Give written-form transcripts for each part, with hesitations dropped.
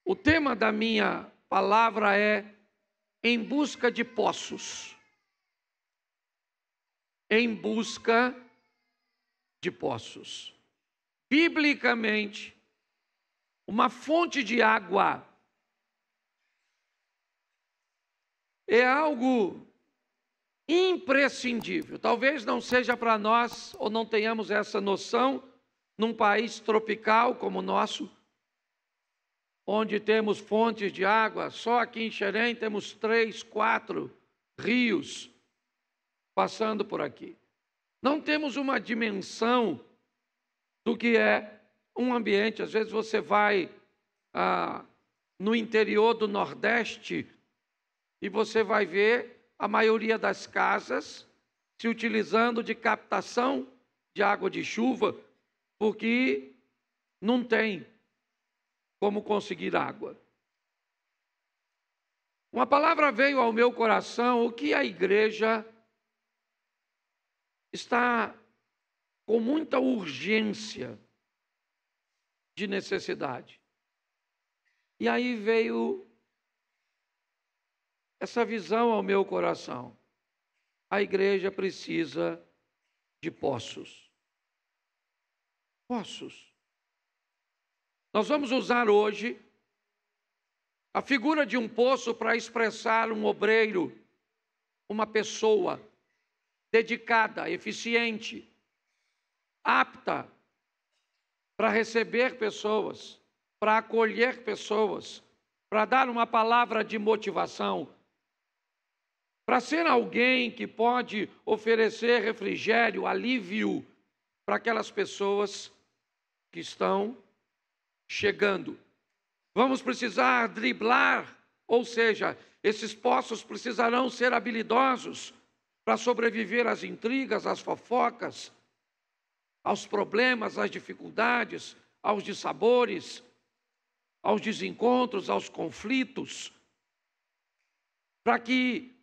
O tema da minha palavra é em busca de poços. Em busca de poços. Biblicamente, uma fonte de água é algo imprescindível. Talvez não seja para nós, ou não tenhamos essa noção, num país tropical como o nosso, onde temos fontes de água. Só aqui em Xerém temos 3, 4 rios passando por aqui. Não temos uma dimensão do que é um ambiente. Às vezes você vai no interior do Nordeste e você vai ver a maioria das casas se utilizando de captação de água de chuva, porque não tem como conseguir água. Uma palavra veio ao meu coração, o que a igreja está com muita urgência de necessidade. E aí veio essa visão ao meu coração. A igreja precisa de poços. Poços. Nós vamos usar hoje a figura de um poço para expressar um obreiro, uma pessoa dedicada, eficiente, apta para receber pessoas, para acolher pessoas, para dar uma palavra de motivação, para ser alguém que pode oferecer refrigério, alívio para aquelas pessoas que estão chegando. Vamos precisar driblar, ou seja, esses poços precisarão ser habilidosos para sobreviver às intrigas, às fofocas, aos problemas, às dificuldades, aos dissabores, aos desencontros, aos conflitos, para que,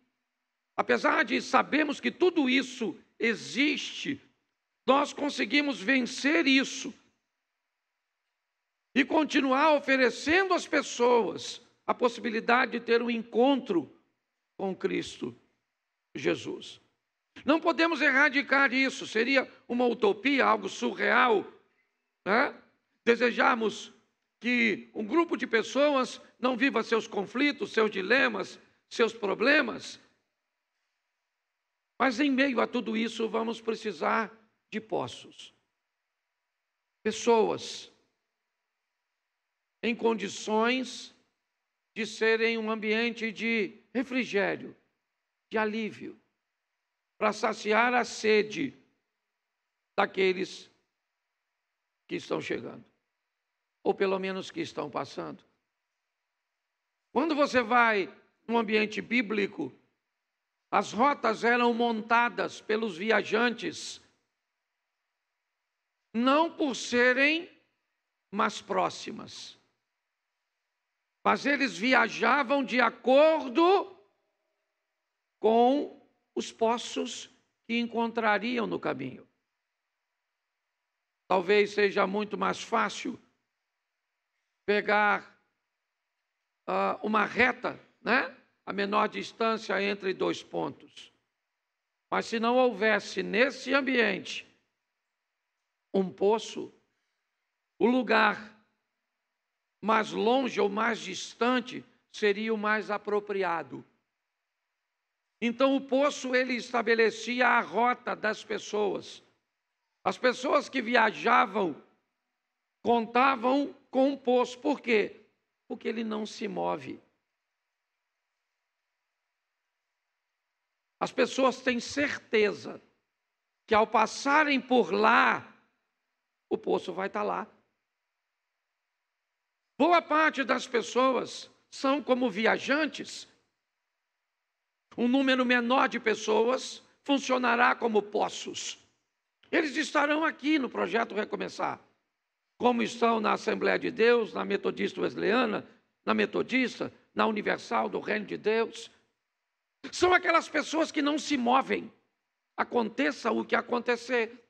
apesar de sabermos que tudo isso existe, nós conseguimos vencer isso e continuar oferecendo às pessoas a possibilidade de ter um encontro com Cristo Jesus. Não podemos erradicar isso, seria uma utopia, algo surreal, né? Desejarmos que um grupo de pessoas não viva seus conflitos, seus dilemas, seus problemas. Mas em meio a tudo isso, vamos precisar de poços. Pessoas em condições de serem um ambiente de refrigério, de alívio, para saciar a sede daqueles que estão chegando, ou pelo menos que estão passando. Quando você vai num ambiente bíblico, as rotas eram montadas pelos viajantes, não por serem mais próximas, mas eles viajavam de acordo com os poços que encontrariam no caminho. Talvez seja muito mais fácil pegar uma reta, né? A menor distância entre 2 pontos. Mas se não houvesse nesse ambiente um poço, o lugar mais longe ou mais distante seria o mais apropriado. Então o poço, ele estabelecia a rota das pessoas. As pessoas que viajavam contavam com um poço. Por quê? Porque ele não se move. As pessoas têm certeza que ao passarem por lá, o poço vai estar lá. Boa parte das pessoas são como viajantes. Um número menor de pessoas funcionará como poços. Eles estarão aqui no Projeto Recomeçar, como estão na Assembleia de Deus, na Metodista Wesleyana, na Metodista, na Universal do Reino de Deus. São aquelas pessoas que não se movem, aconteça o que acontecer.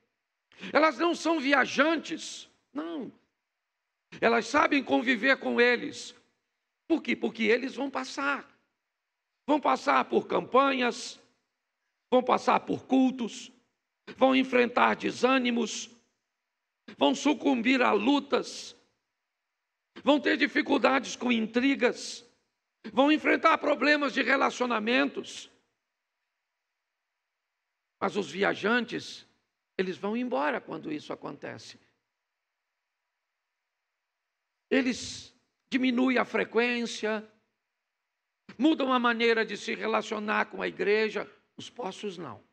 Elas não são viajantes, não. Elas sabem conviver com eles. Por quê? Porque eles vão passar. Vão passar por campanhas, vão passar por cultos, vão enfrentar desânimos, vão sucumbir a lutas, vão ter dificuldades com intrigas, vão enfrentar problemas de relacionamentos. Mas os viajantes, eles vão embora quando isso acontece. Eles diminuem a frequência, mudam a maneira de se relacionar com a igreja. Os poços não.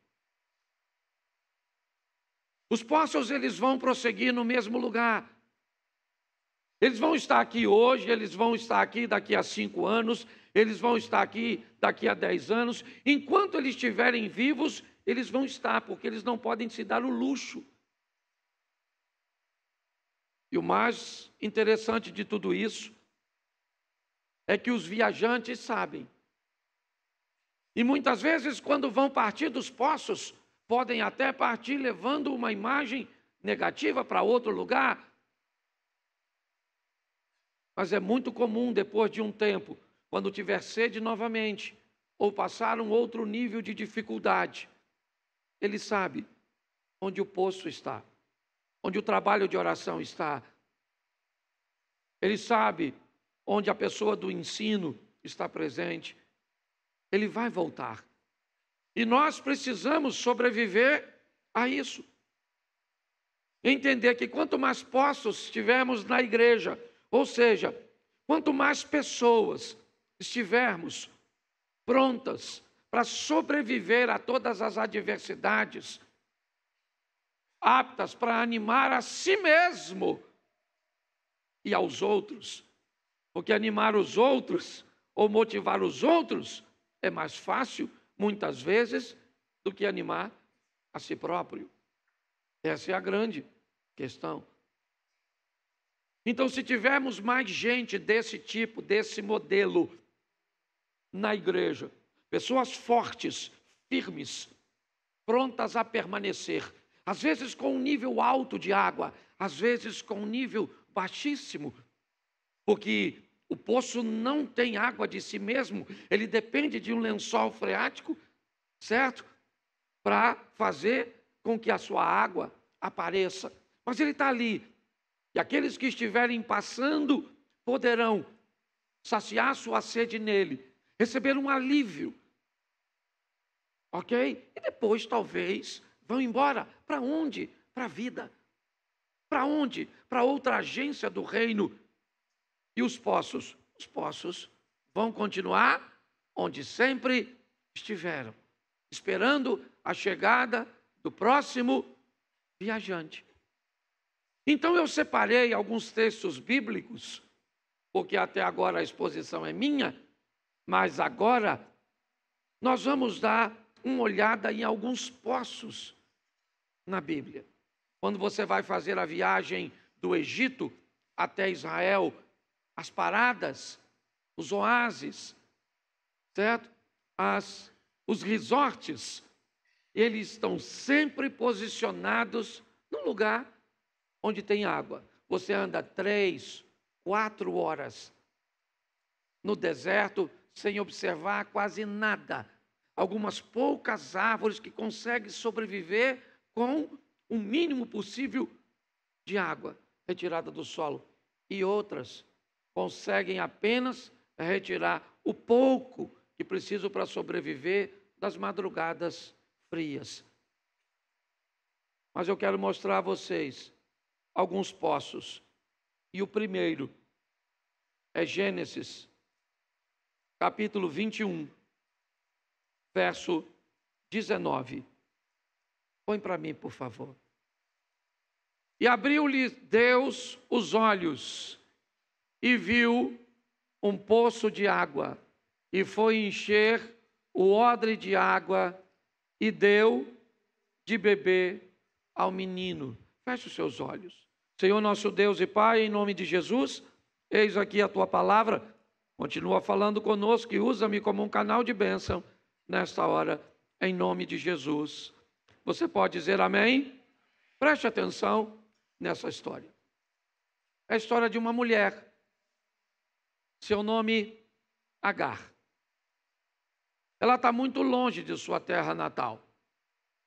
Os poços, eles vão prosseguir no mesmo lugar. Eles vão estar aqui hoje, eles vão estar aqui daqui a 5 anos, eles vão estar aqui daqui a 10 anos. Enquanto eles estiverem vivos, eles vão estar, porque eles não podem se dar o luxo. E o mais interessante de tudo isso é que os viajantes sabem. E muitas vezes, quando vão partir dos poços, podem até partir levando uma imagem negativa para outro lugar. Mas é muito comum, depois de um tempo, quando tiver sede novamente, ou passar um outro nível de dificuldade, ele sabe onde o poço está, onde o trabalho de oração está. Ele sabe onde a pessoa do ensino está presente. Ele vai voltar. E nós precisamos sobreviver a isso. Entender que quanto mais poços tivermos na igreja, ou seja, quanto mais pessoas estivermos prontas para sobreviver a todas as adversidades, aptas para animar a si mesmo e aos outros, porque animar os outros ou motivar os outros é mais fácil, muitas vezes, do que animar a si próprio. Essa é a grande questão. Então, se tivermos mais gente desse tipo, desse modelo na igreja, pessoas fortes, firmes, prontas a permanecer, às vezes com um nível alto de água, às vezes com um nível baixíssimo, porque o poço não tem água de si mesmo, ele depende de um lençol freático, certo? Para fazer com que a sua água apareça. Mas ele está ali. E aqueles que estiverem passando poderão saciar sua sede nele, receber um alívio. Ok? E depois, talvez, vão embora. Para onde? Para a vida. Para onde? Para outra agência do reino. E os poços? Os poços vão continuar onde sempre estiveram, esperando a chegada do próximo viajante. Então eu separei alguns textos bíblicos, porque até agora a exposição é minha, mas agora nós vamos dar uma olhada em alguns poços na Bíblia. Quando você vai fazer a viagem do Egito até Israel, as paradas, os oásis, certo? Os resorts, eles estão sempre posicionados no lugar onde tem água. Você anda 3, 4 horas no deserto sem observar quase nada. Algumas poucas árvores que conseguem sobreviver com o mínimo possível de água retirada do solo. E outras conseguem apenas retirar o pouco que precisam para sobreviver das madrugadas frias. Mas eu quero mostrar a vocês alguns poços. E o primeiro é Gênesis, capítulo 21, verso 19. Põe para mim, por favor. E abriu-lhe Deus os olhos, e viu um poço de água, e foi encher o odre de água, e deu de beber ao menino. Feche os seus olhos. Senhor nosso Deus e Pai, em nome de Jesus, eis aqui a Tua palavra, continua falando conosco e usa-me como um canal de bênção nesta hora, em nome de Jesus. Você pode dizer amém? Preste atenção nessa história. É a história de uma mulher. seu nome Agar. Ela está muito longe de sua terra natal.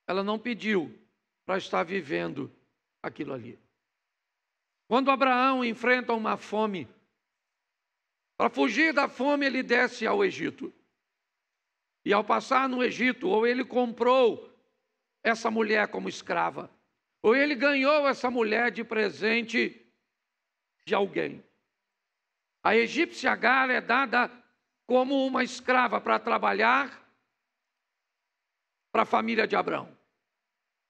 Ela não pediu para estar vivendo aquilo ali. Quando Abraão enfrenta uma fome, para fugir da fome ele desce ao Egito. E ao passar no Egito, ou ele comprou essa mulher como escrava, ou ele ganhou essa mulher de presente de alguém. A egípcia Agar é dada como uma escrava para trabalhar para a família de Abraão.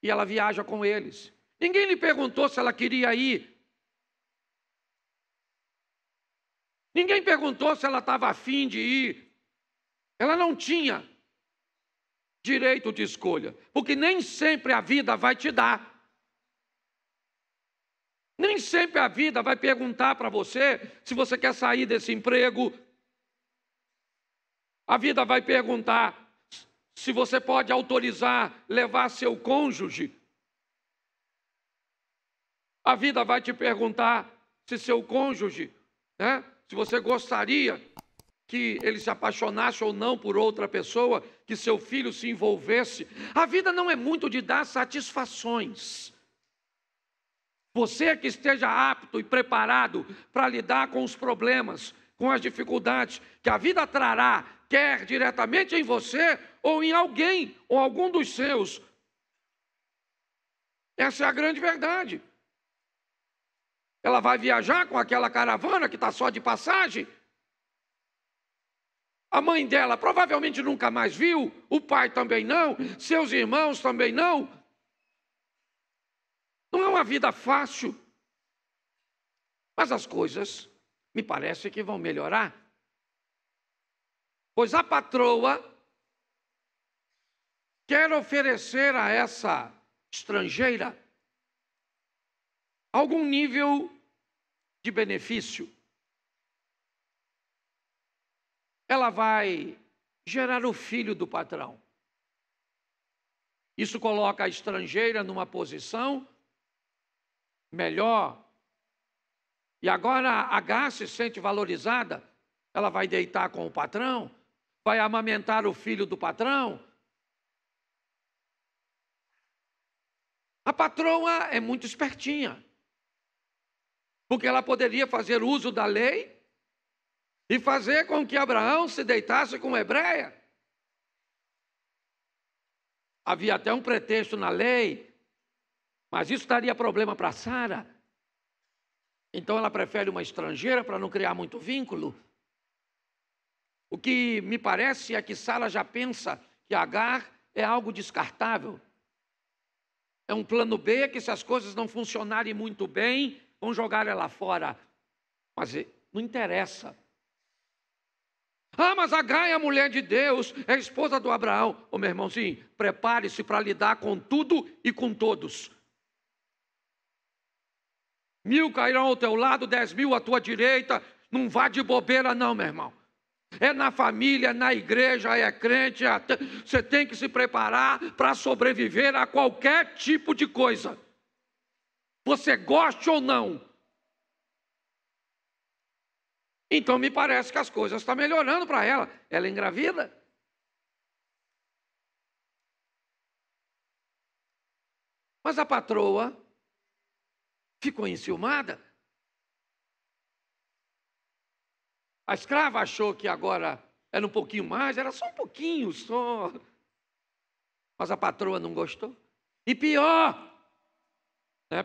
E ela viaja com eles. Ninguém lhe perguntou se ela queria ir. Ninguém perguntou se ela estava afim de ir. Ela não tinha direito de escolha, porque nem sempre a vida vai te dar. Nem sempre a vida vai perguntar para você se você quer sair desse emprego. A vida vai perguntar se você pode autorizar levar seu cônjuge. A vida vai te perguntar se seu cônjuge, se você gostaria que ele se apaixonasse ou não por outra pessoa, que seu filho se envolvesse. A vida não é muito de dar satisfações. Você que esteja apto e preparado para lidar com os problemas, com as dificuldades que a vida trará, quer diretamente em você ou em alguém, ou algum dos seus. Essa é a grande verdade. Ela vai viajar com aquela caravana que está só de passagem. A mãe dela provavelmente nunca mais viu, o pai também não, seus irmãos também não. Não é uma vida fácil. Mas as coisas me parece que vão melhorar. Pois a patroa quer oferecer a essa estrangeira algum nível de benefício. Ela vai gerar o filho do patrão. Isso coloca a estrangeira numa posição melhor. E agora a Agar se sente valorizada. Ela vai deitar com o patrão, vai amamentar o filho do patrão. A patroa é muito espertinha, porque ela poderia fazer uso da lei e fazer com que Abraão se deitasse com hebreia. Havia até um pretexto na lei, mas isso daria problema para Sara. Então ela prefere uma estrangeira para não criar muito vínculo. O que me parece é que Sara já pensa que Agar é algo descartável. É um plano B que, se as coisas não funcionarem muito bem, vão jogar ela fora. Mas não interessa. Ah, mas Agar é a mulher de Deus, é a esposa do Abraão. Ô, meu irmãozinho, prepare-se para lidar com tudo e com todos. 1000 cairão ao teu lado, 10.000 à tua direita. Não vá de bobeira não, meu irmão. É na família, é na igreja, é crente. Você tem que se preparar para sobreviver a qualquer tipo de coisa. Você goste ou não. Então me parece que as coisas estão melhorando para ela. Ela engravida. Mas a patroa ficou enciumada. A escrava achou que agora era um pouquinho mais, era só um pouquinho, só. Mas a patroa não gostou. E pior,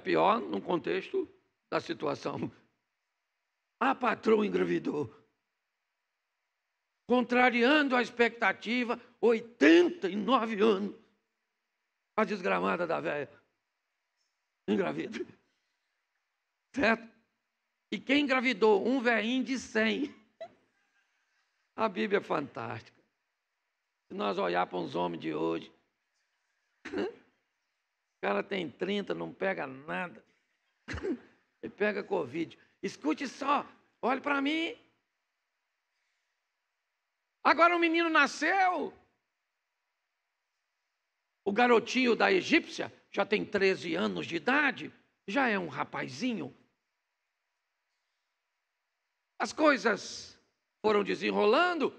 pior no contexto da situação, a patroa engravidou. Contrariando a expectativa, 89 anos. A desgramada da velha engravida. Certo? E quem engravidou? Um velhinho de 100. A Bíblia é fantástica. Se nós olhar para uns homens de hoje, o cara tem 30, não pega nada. Ele pega Covid. Escute só, olhe para mim. Agora o menino nasceu. O garotinho da egípcia já tem 13 anos de idade, já é um rapazinho. As coisas foram desenrolando.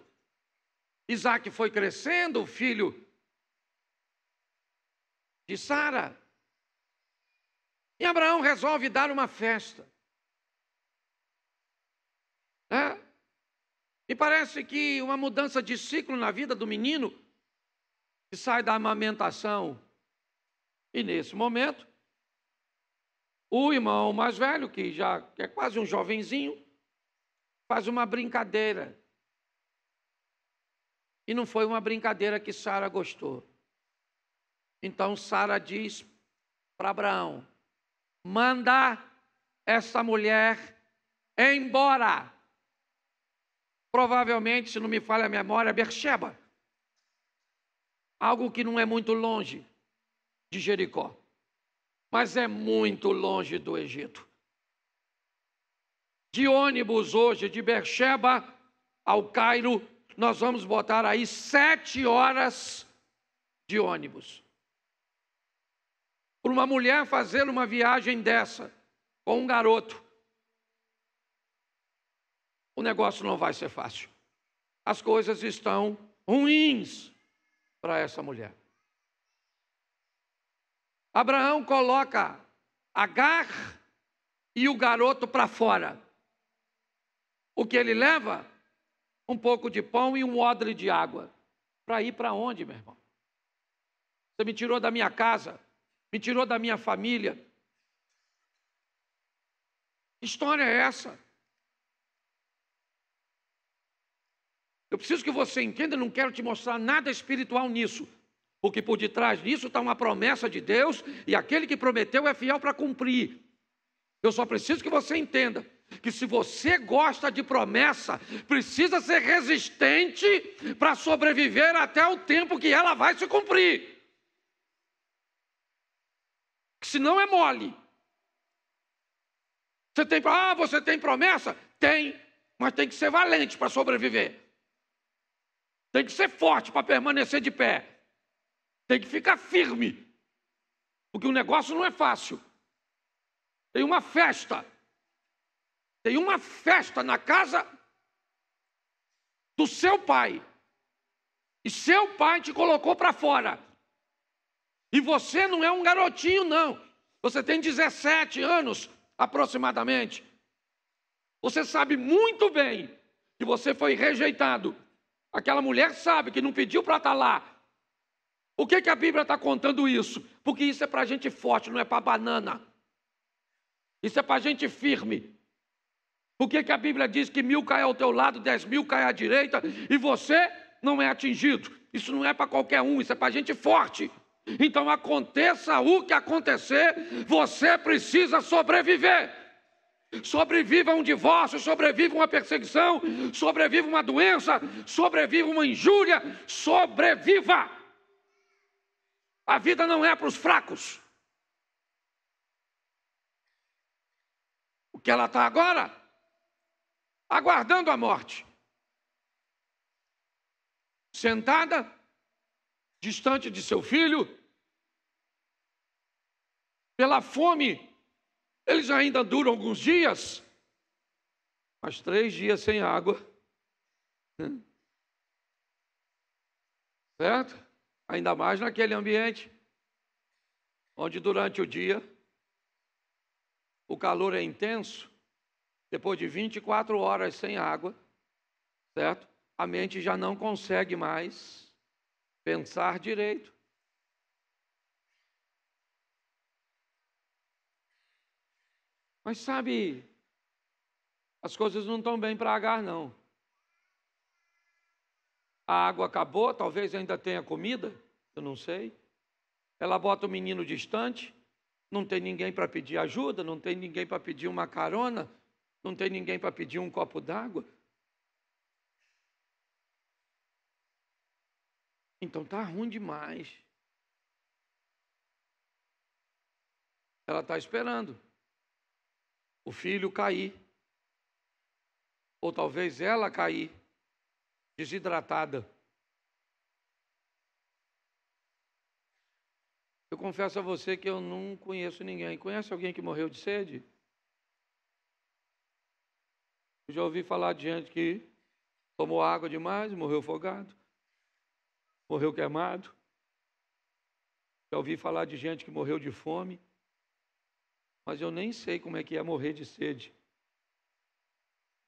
Isaac foi crescendo, o filho de Sara. E Abraão resolve dar uma festa. E parece que uma mudança de ciclo na vida do menino, que sai da amamentação. E nesse momento, o irmão mais velho, que já é quase um jovenzinho, faz uma brincadeira. E não foi uma brincadeira que Sara gostou. Então Sara diz para Abraão: manda essa mulher embora. Provavelmente, se não me falha a memória, Berseba. Algo que não é muito longe de Jericó, mas é muito longe do Egito. De ônibus hoje, de Berseba ao Cairo, nós vamos botar aí 7 horas de ônibus. Para uma mulher fazer uma viagem dessa, com um garoto, o negócio não vai ser fácil. As coisas estão ruins para essa mulher. Abraão coloca Agar e o garoto para fora. O que ele leva? Um pouco de pão e um odre de água. Para ir para onde, meu irmão? Você me tirou da minha casa, me tirou da minha família. Que história é essa? Eu preciso que você entenda, não quero te mostrar nada espiritual nisso, porque por detrás disso está uma promessa de Deus, e aquele que prometeu é fiel para cumprir. Eu só preciso que você entenda que se você gosta de promessa, precisa ser resistente para sobreviver até o tempo que ela vai se cumprir. Senão é mole. Você tem promessa? Tem, mas tem que ser valente para sobreviver. Tem que ser forte para permanecer de pé. Tem que ficar firme. Porque o negócio não é fácil. Tem uma festa. Tem uma festa na casa do seu pai. E seu pai te colocou para fora. E você não é um garotinho, não. Você tem 17 anos, aproximadamente. Você sabe muito bem que você foi rejeitado. Aquela mulher sabe que não pediu para estar lá. Por que a Bíblia está contando isso? Porque isso é para gente forte, não é para banana. Isso é para gente firme. Por que a Bíblia diz que 1000 cai ao teu lado, 10.000 cai à direita, e você não é atingido? Isso não é para qualquer um, isso é para gente forte. Então, aconteça o que acontecer, você precisa sobreviver. Sobreviva um divórcio, sobreviva uma perseguição, sobreviva uma doença, sobreviva uma injúria, sobreviva. A vida não é para os fracos. O que ela está agora? Aguardando a morte. Sentada, distante de seu filho, pela fome. Eles ainda duram alguns dias, mas 3 dias sem água. Certo? Ainda mais naquele ambiente, onde durante o dia o calor é intenso. Depois de 24 horas sem água, certo? A mente já não consegue mais pensar direito. Mas sabe, as coisas não estão bem para Agar, não. A água acabou, talvez ainda tenha comida, eu não sei. Ela bota o menino distante, não tem ninguém para pedir ajuda, não tem ninguém para pedir uma carona, não tem ninguém para pedir um copo d'água. Então está ruim demais. Ela está esperando o filho cair, ou talvez ela cair, desidratada. Eu confesso a você que eu não conheço ninguém. Conhece alguém que morreu de sede? Eu já ouvi falar de gente que Tomou água demais, morreu afogado, morreu queimado. Já ouvi falar de gente que morreu de fome, mas eu nem sei como é que é morrer de sede.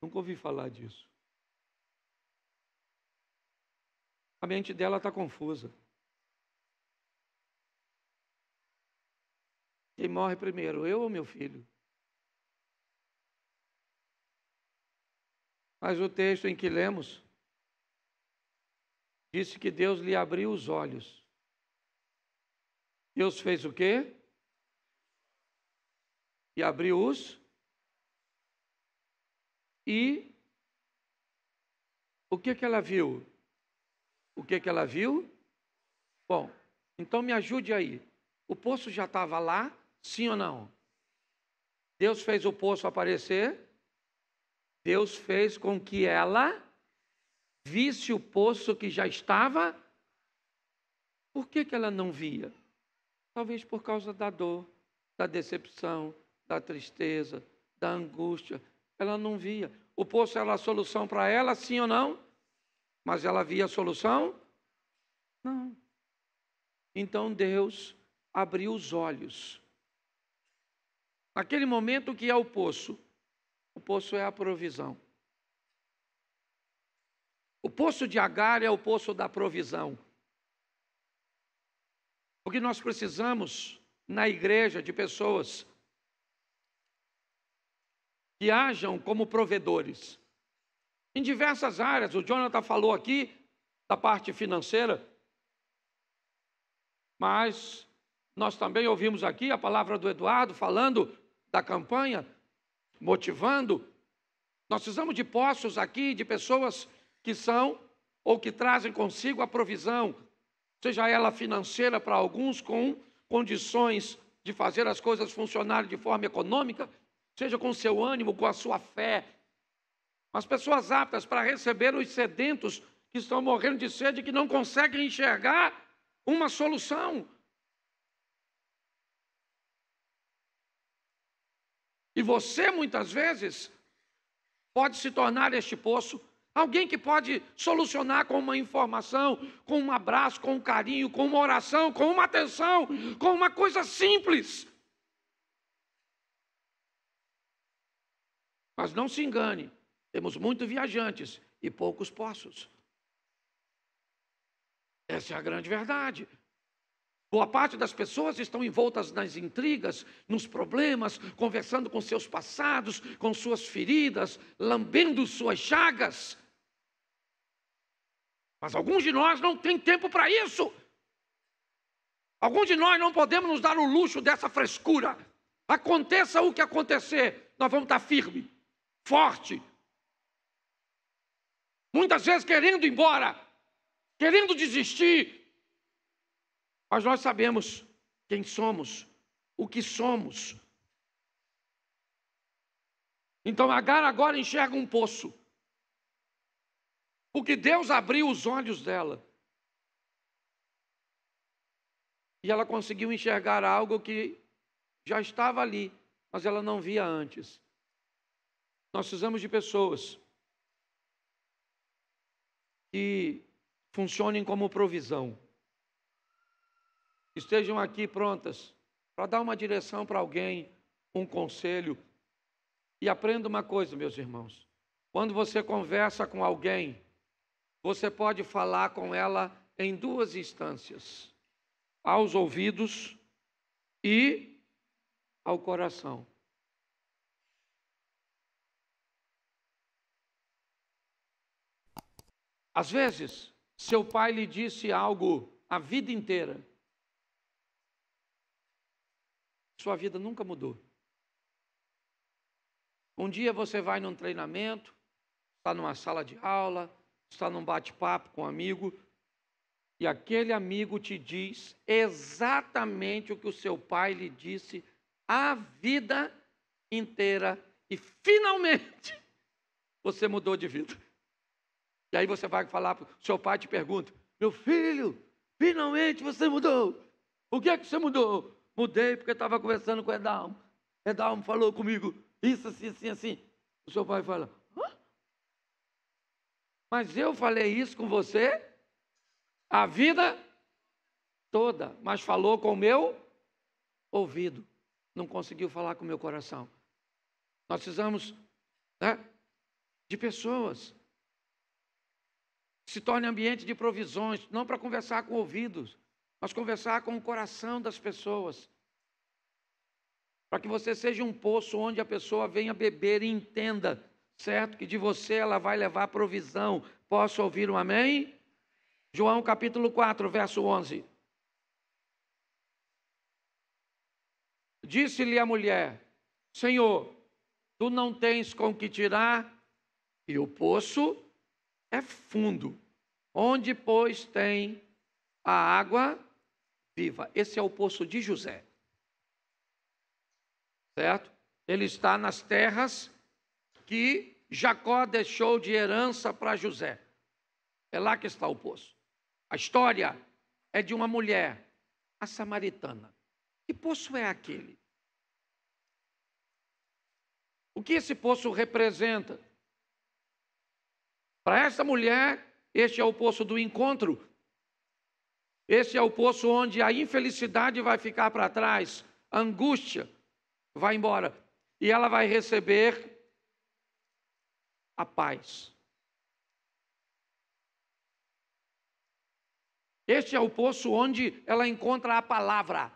Nunca ouvi falar disso. A mente dela está confusa. Quem morre primeiro, eu ou meu filho? Mas o texto em que lemos disse que Deus lhe abriu os olhos. Deus fez o quê? E abriu os. E o que ela viu? O que ela viu? Bom, então me ajude aí. O poço já estava lá, sim ou não? Deus fez o poço aparecer. Deus fez com que ela visse o poço que já estava. Por que ela não via? Talvez por causa da dor, da decepção, da tristeza, da angústia. Ela não via. O poço era a solução para ela, sim ou não? Mas ela via a solução? Não. Então Deus abriu os olhos. Naquele momento, o que é o poço? O poço é a provisão. O poço de Agar é o poço da provisão. O que nós precisamos na igreja de pessoas que hajam como provedores. Em diversas áreas, o Jonathan falou aqui da parte financeira, mas nós também ouvimos aqui a palavra do Eduardo falando da campanha, motivando. Nós precisamos de poços aqui, de pessoas que são ou que trazem consigo a provisão, seja ela financeira para alguns com condições de fazer as coisas funcionarem de forma econômica, seja com seu ânimo, com a sua fé. As pessoas aptas para receber os sedentos que estão morrendo de sede, que não conseguem enxergar uma solução. E você, muitas vezes, pode se tornar este poço. Alguém que pode solucionar com uma informação, com um abraço, com um carinho, com uma oração, com uma atenção, com uma coisa simples. Mas não se engane, temos muitos viajantes e poucos poços. Essa é a grande verdade. Boa parte das pessoas estão envoltas nas intrigas, nos problemas, conversando com seus passados, com suas feridas, lambendo suas chagas. Mas alguns de nós não têm tempo para isso. Alguns de nós não podemos nos dar o luxo dessa frescura. Aconteça o que acontecer, nós vamos estar firme, forte. Muitas vezes querendo ir embora, querendo desistir. Mas nós sabemos quem somos, o que somos. Então Agar agora enxerga um poço. Porque Deus abriu os olhos dela. E ela conseguiu enxergar algo que já estava ali, mas ela não via antes. Nós precisamos de pessoas que funcionem como provisão. Estejam aqui prontas para dar uma direção para alguém, um conselho. E aprenda uma coisa, meus irmãos. Quando você conversa com alguém, você pode falar com ela em duas instâncias: aos ouvidos e ao coração. Às vezes, seu pai lhe disse algo a vida inteira. Sua vida nunca mudou. Um dia você vai num treinamento, está numa sala de aula, está num bate-papo com um amigo, e aquele amigo te diz exatamente o que o seu pai lhe disse a vida inteira, e finalmente você mudou de vida. E aí você vai falar, seu pai te pergunta: meu filho, finalmente você mudou. O que é que você mudou? Mudei porque estava conversando com o Edalmo. Edalmo falou comigo isso, assim, assim, assim. O seu pai fala: hã? Mas eu falei isso com você a vida toda, mas falou com o meu ouvido, não conseguiu falar com o meu coração. Nós precisamos, né, de pessoas que se tornem ambiente de provisões, não para conversar com ouvidos, mas conversar com o coração das pessoas. Para que você seja um poço onde a pessoa venha beber e entenda, certo? Que de você ela vai levar provisão. Posso ouvir um amém? João capítulo 4, verso 11. Disse-lhe a mulher: Senhor, tu não tens com que tirar, e o poço é fundo. Onde, pois, tem a água viva? Esse é o poço de José. Certo? Ele está nas terras que Jacó deixou de herança para José. É lá que está o poço. A história é de uma mulher, a samaritana. Que poço é aquele? O que esse poço representa? Para essa mulher, este é o poço do encontro. Esse é o poço onde a infelicidade vai ficar para trás, a angústia vai embora. E ela vai receber a paz. Este é o poço onde ela encontra a palavra.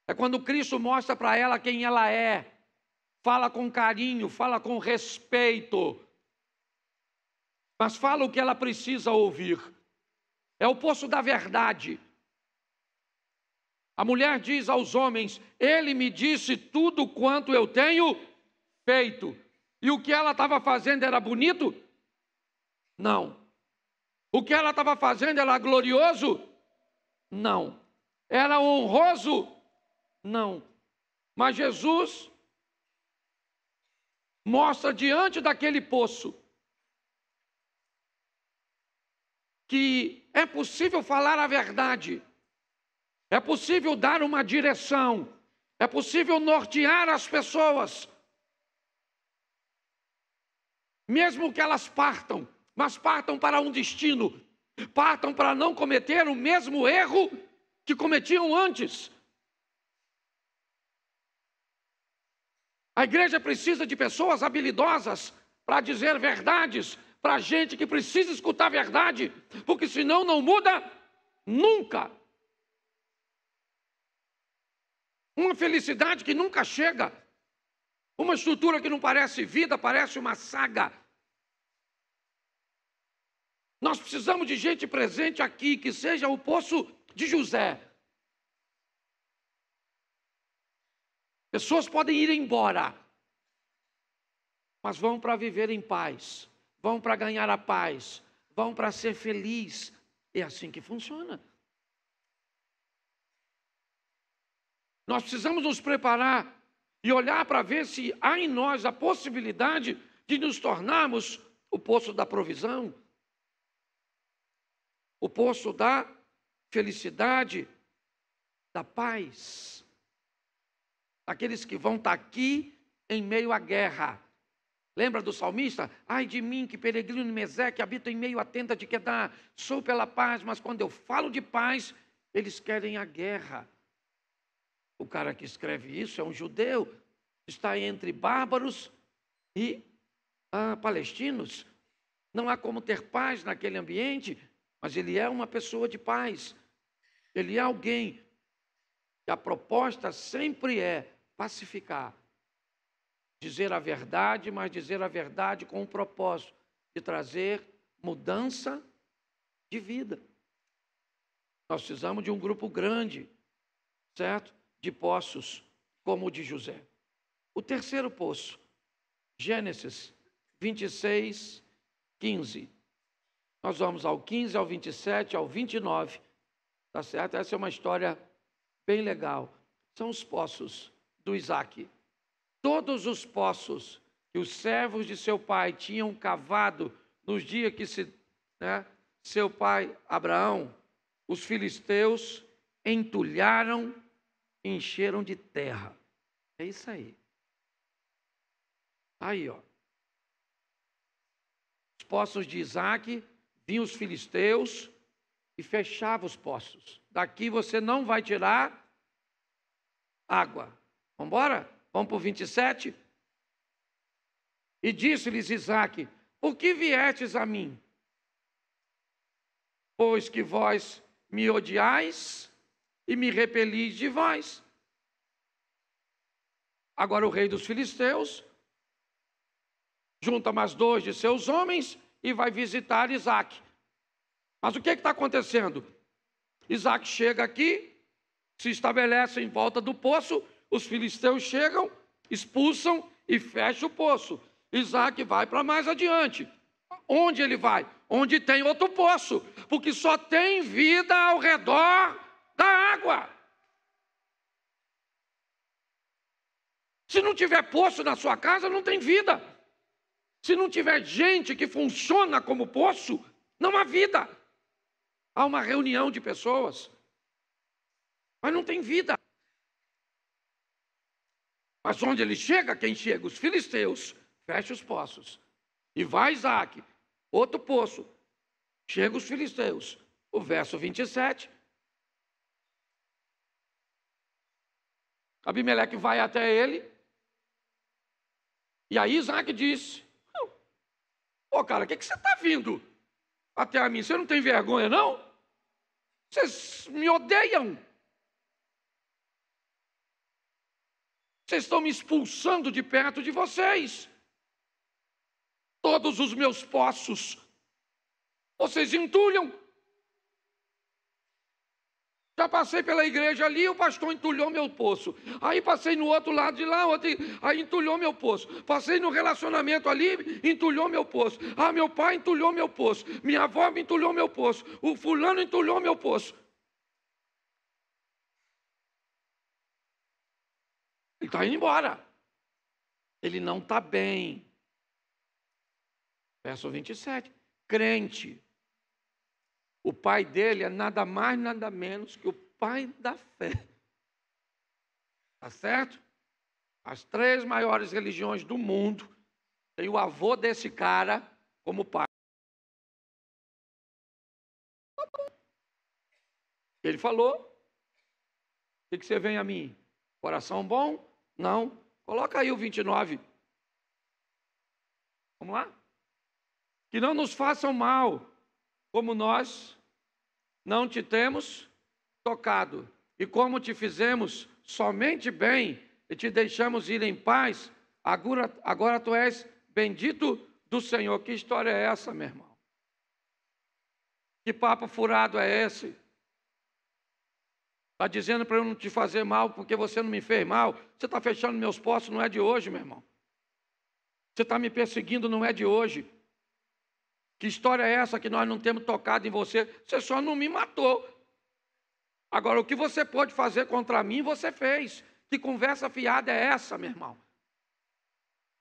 É quando Cristo mostra para ela quem ela é. Fala com carinho, fala com respeito. Mas fala o que ela precisa ouvir. É o poço da verdade. A mulher diz aos homens: ele me disse tudo quanto eu tenho feito. E o que ela estava fazendo era bonito? Não. O que ela estava fazendo era glorioso? Não. Era honroso? Não. Mas Jesus mostra diante daquele poço que é possível falar a verdade, é possível dar uma direção, é possível nortear as pessoas, mesmo que elas partam, mas partam para um destino, partam para não cometer o mesmo erro que cometiam antes. A igreja precisa de pessoas habilidosas para dizer verdades, para gente que precisa escutar a verdade, porque senão não muda nunca. Uma felicidade que nunca chega, uma estrutura que não parece vida, parece uma saga. Nós precisamos de gente presente aqui, que seja o poço de José. Pessoas podem ir embora, mas vão para viver em paz, vão para ganhar a paz, vão para ser feliz. É assim que funciona. Nós precisamos nos preparar e olhar para ver se há em nós a possibilidade de nos tornarmos o poço da provisão, o poço da felicidade, da paz. Aqueles que vão estar aqui em meio à guerra. Lembra do salmista? Ai de mim, que peregrino em Meseque, habito em meio à tenda de Quedar. Sou pela paz, mas quando eu falo de paz, eles querem a guerra. O cara que escreve isso é um judeu, está entre bárbaros e palestinos. Não há como ter paz naquele ambiente, mas ele é uma pessoa de paz. Ele é alguém que a proposta sempre é pacificar. Dizer a verdade, mas dizer a verdade com o propósito de trazer mudança de vida. Nós precisamos de um grupo grande, certo? De poços como o de José. O terceiro poço, Gênesis 26, 15. Nós vamos ao 15, ao 27, ao 29. Tá certo? Essa é uma história bem legal. São os poços do Isaac. Todos os poços que os servos de seu pai tinham cavado nos dias que seu pai Abraão, os filisteus entulharam, encheram de terra. É isso aí. Aí, ó. Os poços de Isaac, vinham os filisteus e fechavam os poços. Daqui você não vai tirar água. Vamos embora? Vamos para o 27. E disse-lhes Isaac: por que viestes a mim? Pois que vós me odiais e me repelis de vós. Agora o rei dos filisteus junta mais 2 de seus homens e vai visitar Isaac. Mas o que está acontecendo? Isaac chega aqui, se estabelece em volta do poço, os filisteus chegam, expulsam e fecham o poço. Isaac vai para mais adiante. Onde ele vai? Onde tem outro poço, porque só tem vida ao redor da água. Se não tiver poço na sua casa, não tem vida. Se não tiver gente que funciona como poço, não há vida. Há uma reunião de pessoas, mas não tem vida. Mas onde ele chega, quem chega? Os filisteus, fecha os poços. E vai Isaac, outro poço, chega os filisteus. O verso 27. Abimeleque vai até ele. E aí Isaac disse: ô cara, o que você está vindo até a mim? Você não tem vergonha, não? Vocês me odeiam. Vocês estão me expulsando de perto de vocês. Todos os meus poços, vocês entulham. Já passei pela igreja ali, o pastor entulhou meu poço. Aí passei no outro lado de lá, aí entulhou meu poço. Passei no relacionamento ali, entulhou meu poço. Ah, meu pai entulhou meu poço. Minha avó me entulhou meu poço. O fulano entulhou meu poço. Ele está indo embora. Ele não está bem. Verso 27. Crente. O pai dele é nada mais, nada menos que o pai da fé. Tá certo? As 3 maiores religiões do mundo têm o avô desse cara como pai. Ele falou: o que você vem a mim? Coração bom? Não. Coloca aí o 29. Vamos lá? Que não nos façam mal, como nós não te temos tocado, e como te fizemos somente bem, e te deixamos ir em paz, agora tu és bendito do Senhor. Que história é essa, meu irmão? Que papo furado é esse? Está dizendo para eu não te fazer mal, porque você não me fez mal. Você está fechando meus poços, não é de hoje, meu irmão. Você está me perseguindo, não é de hoje. Que história é essa que nós não temos tocado em você? Você só não me matou. Agora, o que você pode fazer contra mim, você fez. Que conversa fiada é essa, meu irmão?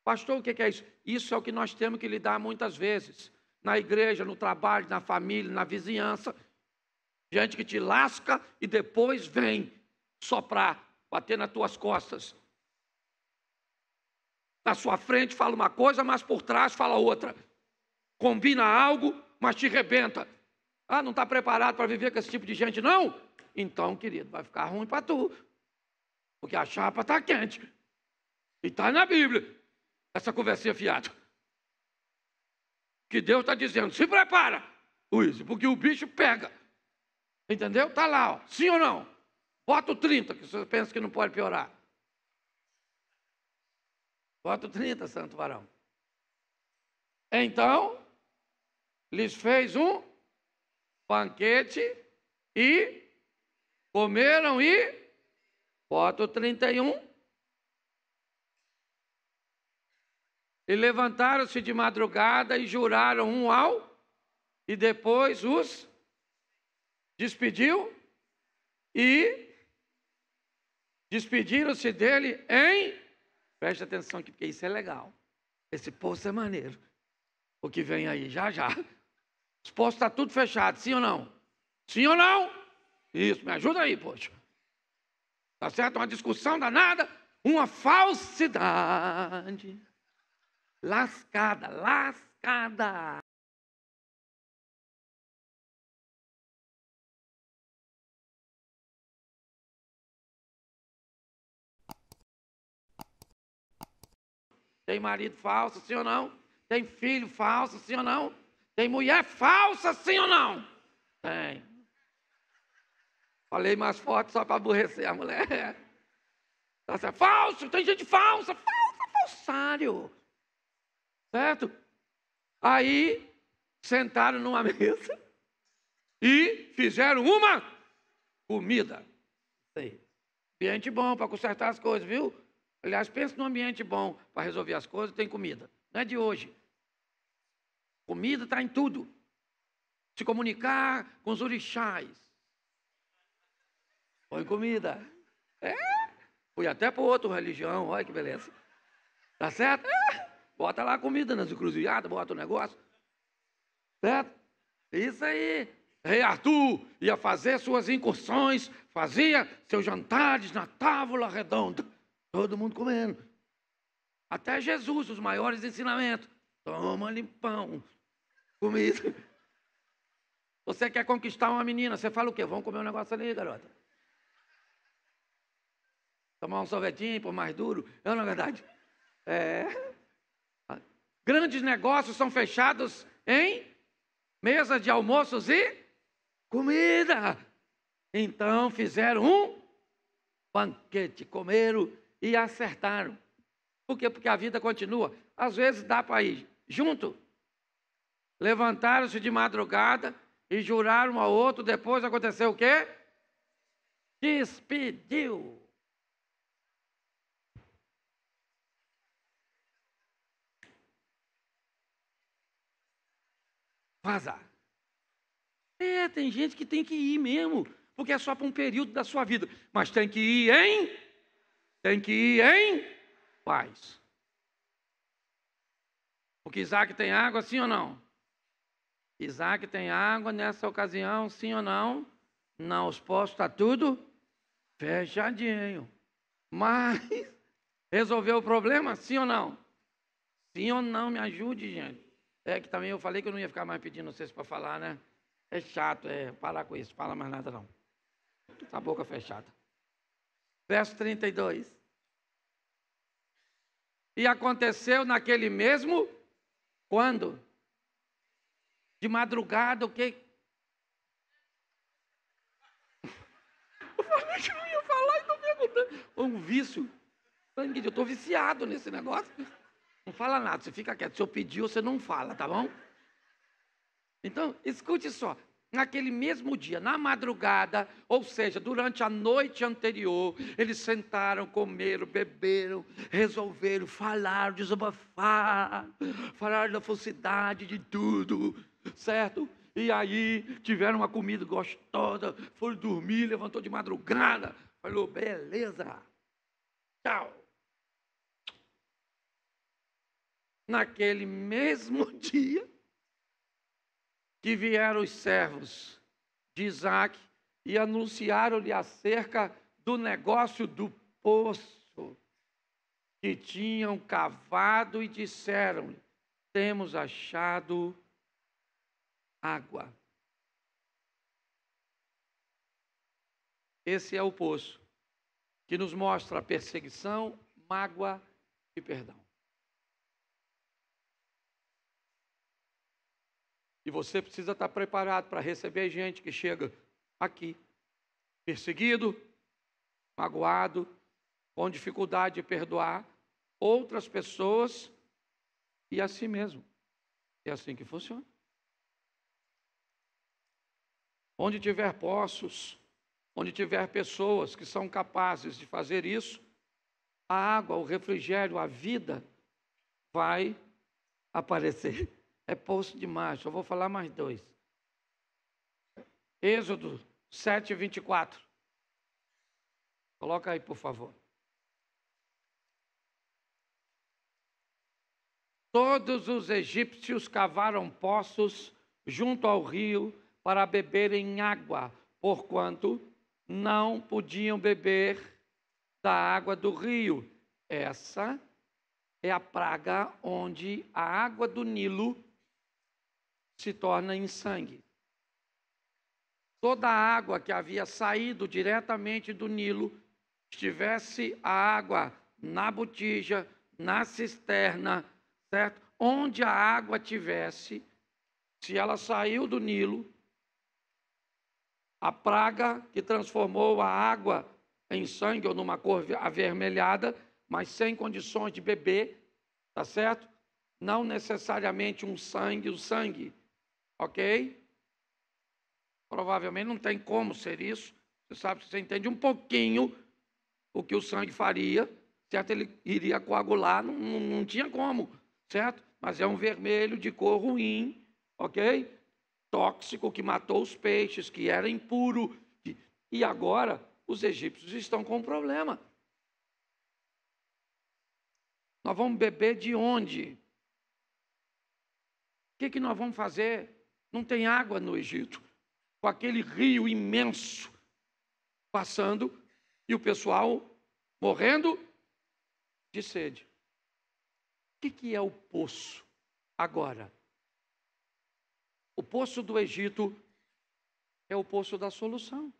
Pastor, o que é isso? Isso é o que nós temos que lidar muitas vezes. Na igreja, no trabalho, na família, na vizinhança. Gente que te lasca e depois vem soprar, bater nas tuas costas. Na sua frente fala uma coisa, mas por trás fala outra. Combina algo, mas te rebenta. Ah, não está preparado para viver com esse tipo de gente, não? Então, querido, vai ficar ruim para tu. Porque a chapa está quente. E está na Bíblia, essa conversinha fiada. Que Deus está dizendo: se prepara, Luiz, porque o bicho pega. Entendeu? Está lá, ó. Sim ou não? Bota o 30, que você pensa que não pode piorar. Bota o 30, santo varão. Então, lhes fez um banquete e comeram e... Bota o 31. E levantaram-se de madrugada e juraram um ao... E depois os despediu e despediram-se dele em... Preste atenção aqui, porque isso é legal. Esse poço é maneiro. O que vem aí, já, já. Os poços estão tudo fechado, sim ou não? Sim ou não? Isso, me ajuda aí, poxa. Tá certo? Uma discussão danada, uma falsidade. Lascada, lascada. Tem marido falso, sim ou não? Tem filho falso, sim ou não? Tem mulher falsa, sim ou não? Tem. Falei mais forte só para aborrecer a mulher. Tá certo? Falso, tem gente falsa, falsário. Certo? Aí, sentaram numa mesa e fizeram uma comida. Ambiente bom para consertar as coisas, viu? Aliás, pense num ambiente bom para resolver as coisas, tem comida. Não é de hoje. Comida está em tudo. Se comunicar com os orixás. Põe comida. Fui até para outra religião, olha que beleza. Tá certo? Bota lá a comida nas encruzilhadas, bota o negócio. Certo? Isso aí. Rei Arthur ia fazer suas incursões, fazia seus jantares na tábua redonda. Todo mundo comendo. Até Jesus, os maiores ensinamentos. Toma-lhe pão, comida. Você quer conquistar uma menina, você fala o quê? Vamos comer um negócio ali, garota. Tomar um sorvetinho, por mais duro. Não é verdade? Grandes negócios são fechados em mesa de almoços e comida. Então fizeram um banquete, comeram e acertaram. Por quê? Porque a vida continua. Às vezes dá para ir junto. Levantaram-se de madrugada e juraram um ao outro. Depois aconteceu o quê? Despediu. Vazar. Tem gente que tem que ir mesmo, porque é só para um período da sua vida. Mas tem que ir em paz. Porque Isaac tem água, sim ou não? Isaac tem água nessa ocasião, sim ou não? Não, os postos está tudo fechadinho. Mas resolveu o problema, sim ou não? Sim ou não? Me ajude, gente. É que também eu falei que eu não ia ficar mais pedindo vocês para falar, né? É chato, parar com isso. Fala mais nada não. Tá a boca fechada. Verso 32. E aconteceu naquele mesmo, quando? De madrugada, o quê? Eu falei que não ia falar e estou perguntando. Um vício. Eu estou viciado nesse negócio. Não fala nada, você fica quieto. Se eu pedir, você não fala, tá bom? Então, escute só. Naquele mesmo dia, na madrugada, ou seja, durante a noite anterior, eles sentaram, comeram, beberam, resolveram, falaram, desabafar, falaram da falsidade de tudo, certo? E aí tiveram uma comida gostosa, foram dormir, levantou de madrugada, falou, beleza, tchau. Naquele mesmo dia, que vieram os servos de Isaac e anunciaram-lhe acerca do negócio do poço que tinham cavado e disseram-lhe, temos achado água. Esse é o poço que nos mostra a perseguição, mágoa e perdão. E você precisa estar preparado para receber gente que chega aqui, perseguido, magoado, com dificuldade de perdoar outras pessoas e a si mesmo. É assim que funciona. Onde tiver poços, onde tiver pessoas que são capazes de fazer isso, a água, o refrigério, a vida vai aparecer. É poço demais, só vou falar mais dois. Êxodo 7, 24. Coloca aí, por favor. Todos os egípcios cavaram poços junto ao rio para beberem água, porquanto não podiam beber da água do rio. Essa é a praga onde a água do Nilo se torna em sangue. Toda a água que havia saído diretamente do Nilo, estivesse a água na botija, na cisterna, certo? Onde a água tivesse, se ela saiu do Nilo, a praga que transformou a água em sangue ou numa cor avermelhada, mas sem condições de beber, tá certo? Não necessariamente o sangue, ok? Provavelmente não tem como ser isso. Você sabe, você entende um pouquinho o que o sangue faria, certo? Ele iria coagular, não tinha como, certo? Mas é um vermelho de cor ruim, ok? Tóxico, que matou os peixes, que era impuro. E agora os egípcios estão com um problema. Nós vamos beber de onde? O que nós vamos fazer? Não tem água no Egito, com aquele rio imenso passando e o pessoal morrendo de sede. O que é o poço agora? O poço do Egito é o poço da solução.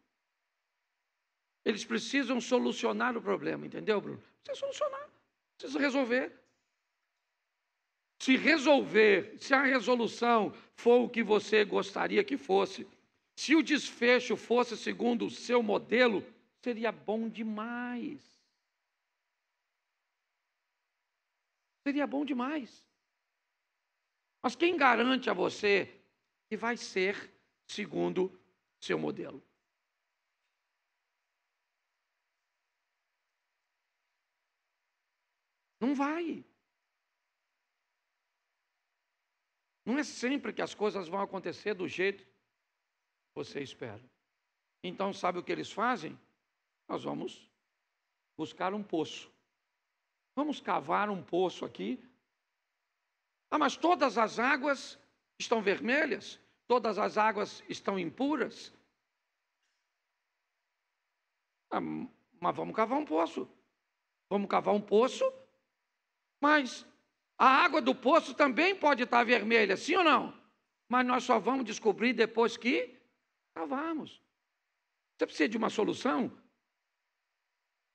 Eles precisam solucionar o problema, entendeu, Bruno? Precisa solucionar, precisa resolver. Se a resolução for o que você gostaria que fosse, se o desfecho fosse segundo o seu modelo, seria bom demais. Seria bom demais. Mas quem garante a você que vai ser segundo seu modelo? Não vai. Não é sempre que as coisas vão acontecer do jeito que você espera. Então, sabe o que eles fazem? Nós vamos buscar um poço. Vamos cavar um poço aqui. Ah, mas todas as águas estão vermelhas? Todas as águas estão impuras? Ah, mas vamos cavar um poço. Vamos cavar um poço, mas a água do poço também pode estar vermelha, sim ou não? Mas nós só vamos descobrir depois que cavarmos. Você precisa de uma solução?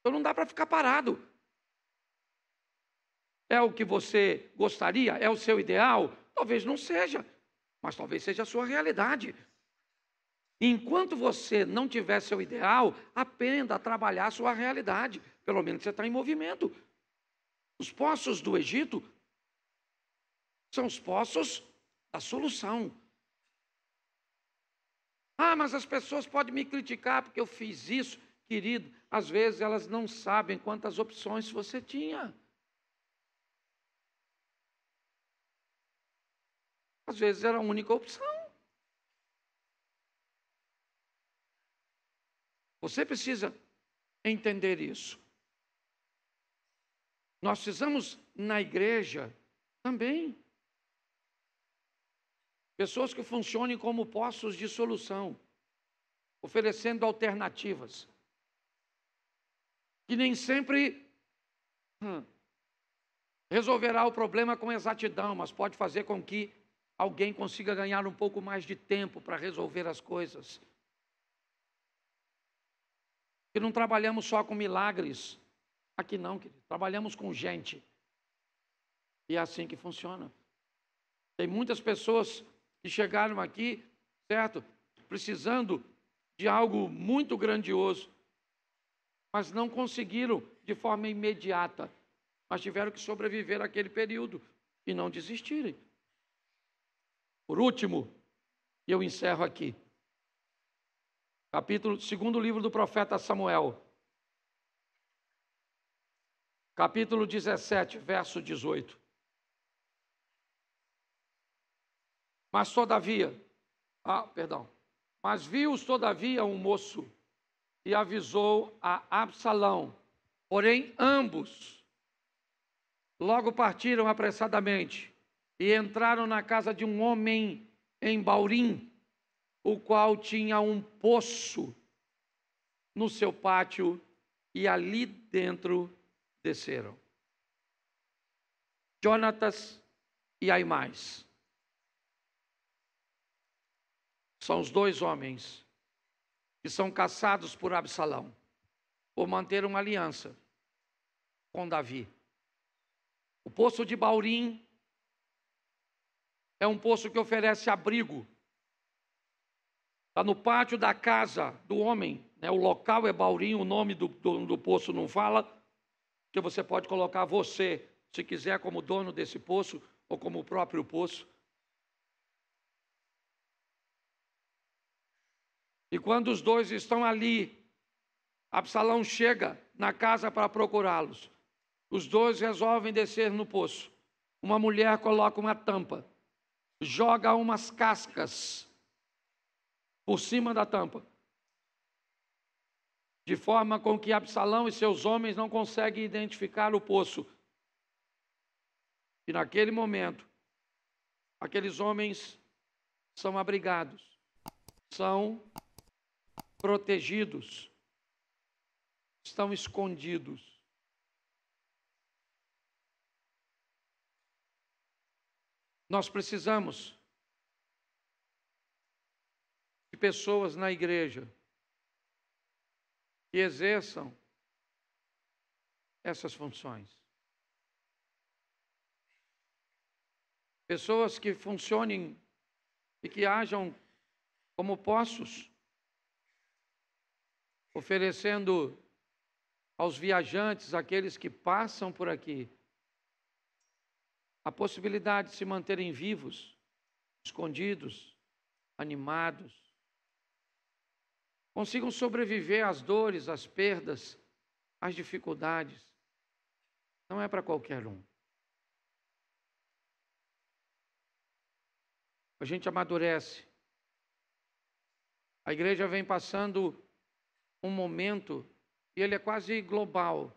Então não dá para ficar parado. É o que você gostaria? É o seu ideal? Talvez não seja, mas talvez seja a sua realidade. Enquanto você não tiver seu ideal, aprenda a trabalhar a sua realidade. Pelo menos você está em movimento. Os poços do Egito são os poços da solução. Ah, mas as pessoas podem me criticar porque eu fiz isso. Querido, às vezes elas não sabem quantas opções você tinha. Às vezes era a única opção. Você precisa entender isso. Nós precisamos, na igreja, também, pessoas que funcionem como poços de solução, oferecendo alternativas, que nem sempre resolverá o problema com exatidão, mas pode fazer com que alguém consiga ganhar um pouco mais de tempo para resolver as coisas. Que não trabalhamos só com milagres. Aqui não, querido. Trabalhamos com gente. E é assim que funciona. Tem muitas pessoas que chegaram aqui, certo? Precisando de algo muito grandioso, mas não conseguiram de forma imediata. Mas tiveram que sobreviver àquele período e não desistirem. Por último, eu encerro aqui. Segundo livro do profeta Samuel. Capítulo 17, verso 18. Mas viu-os todavia um moço e avisou a Absalão. Porém, ambos logo partiram apressadamente e entraram na casa de um homem em Baurim, o qual tinha um poço no seu pátio, e ali dentro desceram Jonatas e Aimás. São os dois homens que são caçados por Absalão, por manter uma aliança com Davi. O poço de Baurim é um poço que oferece abrigo. Está no pátio da casa do homem, né? O local é Baurim, o nome do poço não fala, que você pode colocar você, se quiser, como dono desse poço ou como o próprio poço. E quando os dois estão ali, Absalão chega na casa para procurá-los. Os dois resolvem descer no poço. Uma mulher coloca uma tampa, joga umas cascas por cima da tampa, de forma com que Absalão e seus homens não conseguem identificar o poço. E naquele momento, aqueles homens são abrigados, são protegidos, estão escondidos. Nós precisamos de pessoas na igreja que exerçam essas funções. Pessoas que funcionem e que hajam como poços, oferecendo aos viajantes, aqueles que passam por aqui, a possibilidade de se manterem vivos, escondidos, animados, consigam sobreviver às dores, às perdas, às dificuldades. Não é para qualquer um. A gente amadurece. A igreja vem passando um momento, e ele é quase global,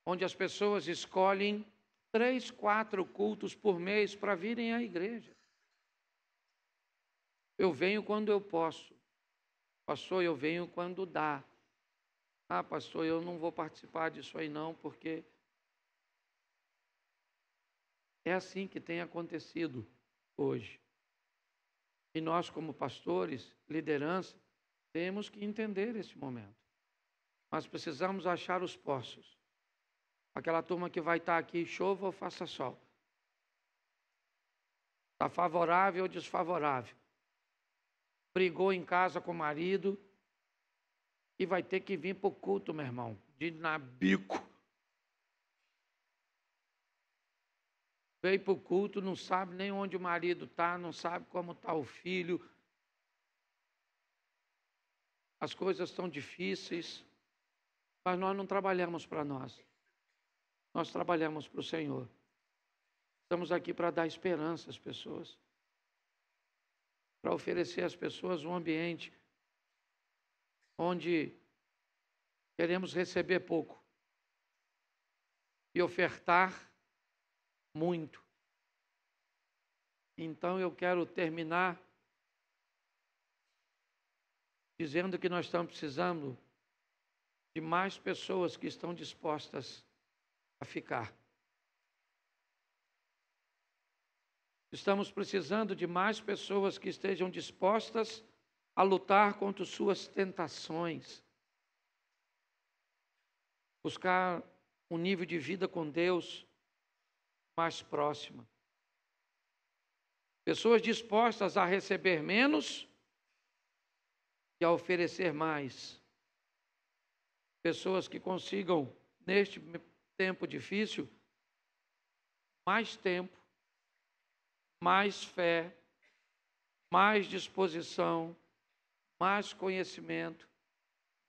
onde as pessoas escolhem 3, 4 cultos por mês para virem à igreja. Eu venho quando eu posso. Pastor, eu venho quando dá. Ah, pastor, eu não vou participar disso aí não, porque é assim que tem acontecido hoje. E nós, como pastores, liderança, temos que entender esse momento. Mas precisamos achar os poços. Aquela turma que vai estar aqui, chova ou faça sol. Está favorável ou desfavorável. Brigou em casa com o marido e vai ter que vir para o culto, meu irmão, de nabico. Veio para o culto, não sabe nem onde o marido está, não sabe como está o filho. As coisas estão difíceis, mas nós não trabalhamos para nós. Nós trabalhamos para o Senhor. Estamos aqui para dar esperança às pessoas, para oferecer às pessoas um ambiente onde queremos receber pouco e ofertar muito. Então eu quero terminar dizendo que nós estamos precisando de mais pessoas que estão dispostas a ficar. Estamos precisando de mais pessoas que estejam dispostas a lutar contra suas tentações, buscar um nível de vida com Deus mais próximo. Pessoas dispostas a receber menos e a oferecer mais. Pessoas que consigam, neste tempo difícil, mais tempo, mais fé, mais disposição, mais conhecimento,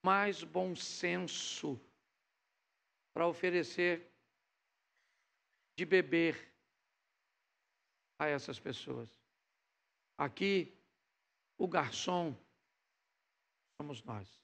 mais bom senso para oferecer de beber a essas pessoas. Aqui, o garçom somos nós.